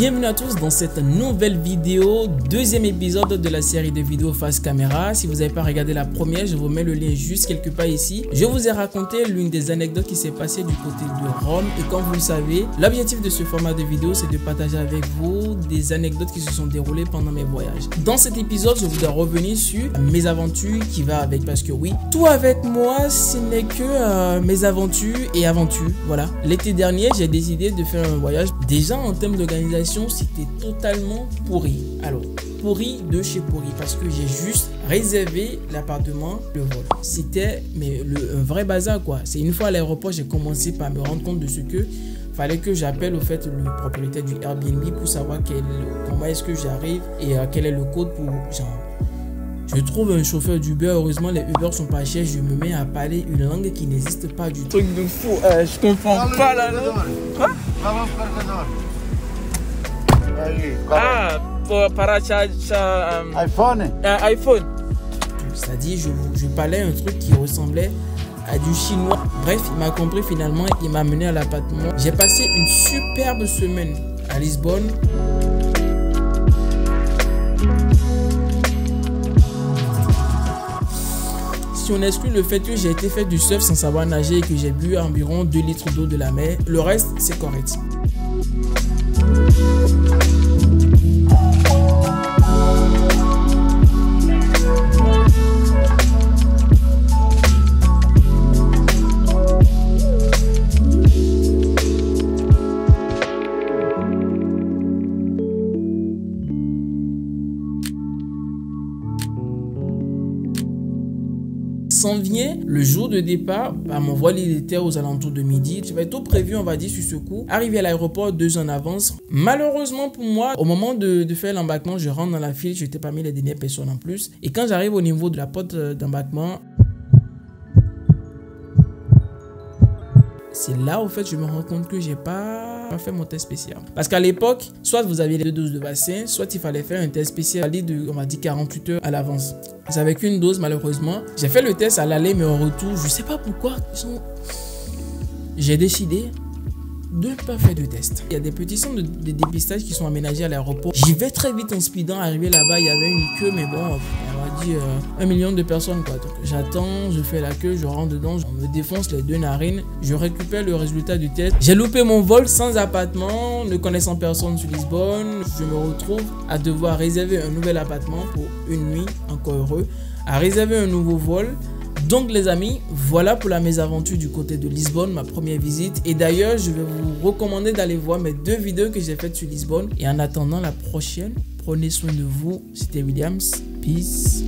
Bienvenue à tous dans cette nouvelle vidéo, deuxième épisode de la série de vidéos face caméra. Si vous n'avez pas regardé la première, je vous mets le lien juste quelque part ici. Je vous ai raconté l'une des anecdotes qui s'est passée du côté de Rome et comme vous le savez, l'objectif de ce format de vidéo c'est de partager avec vous des anecdotes qui se sont déroulées pendant mes voyages. Dans cet épisode, je voudrais revenir sur mes aventures qui va avec, parce que oui, tout avec moi ce n'est que mes aventures et aventures. Voilà, l'été dernier j'ai décidé de faire un voyage. Déjà en termes d'organisation, c'était totalement pourri. Alors, pourri de chez pourri parce que j'ai juste réservé l'appartement, le vol. C'était un vrai bazar quoi. C'est une fois à l'aéroport, j'ai commencé par me rendre compte de ce que fallait que j'appelle au fait le propriétaire du Airbnb pour savoir comment est-ce que j'arrive et quel est le code pour genre. Je trouve un chauffeur d'Uber, heureusement les Uber sont pas chers, je me mets à parler une langue qui n'existe pas du tout. Truc de fou, je comprends pas la langue. Quoi? Ah, para iPhone. iPhone. C'est-à-dire, je parlais un truc qui ressemblait à du chinois. Bref, il m'a compris finalement, il m'a mené à l'appartement. J'ai passé une superbe semaine à Lisbonne. Si on exclut le fait que j'ai été fait du surf sans savoir nager et que j'ai bu environ 2 litres d'eau de la mer, le reste c'est correct. S'en vient le jour de départ. Mon vol il était aux alentours de midi. J'avais tout prévu, on va dire, sur ce coup. Arrivé à l'aéroport 2 heures en avance. Malheureusement pour moi, au moment de faire l'embarquement, je rentre dans la file. Je n'étais pas parmi les dernières personnes en plus. Et quand j'arrive au niveau de la porte d'embarquement, c'est là, au fait, je me rends compte que j'ai pas fait mon test spécial. Parce qu'à l'époque, soit vous aviez les 2 doses de vaccin, soit il fallait faire un test spécial de, on va dire, 48 heures à l'avance. J'avais qu'une dose, malheureusement. J'ai fait le test à l'aller, mais au retour, je sais pas pourquoi. J'ai décidé de ne pas faire de test. Il y a des petits centres de dépistage qui sont aménagés à l'aéroport. J'y vais très vite en speedant. Arrivé là-bas, il y avait une queue, mais bon, on va dire 1 million de personnes quoi. Donc j'attends, je fais la queue, je rentre dedans, on me défonce les 2 narines, je récupère le résultat du test. J'ai loupé mon vol sans appartement, ne connaissant personne sur Lisbonne. Je me retrouve à devoir réserver un nouvel appartement pour une nuit, encore heureux, à réserver un nouveau vol. Donc les amis, voilà pour la mésaventure du côté de Lisbonne, ma première visite. Et d'ailleurs, je vais vous recommander d'aller voir mes 2 vidéos que j'ai faites sur Lisbonne. Et en attendant la prochaine, prenez soin de vous. C'était Williams. Peace.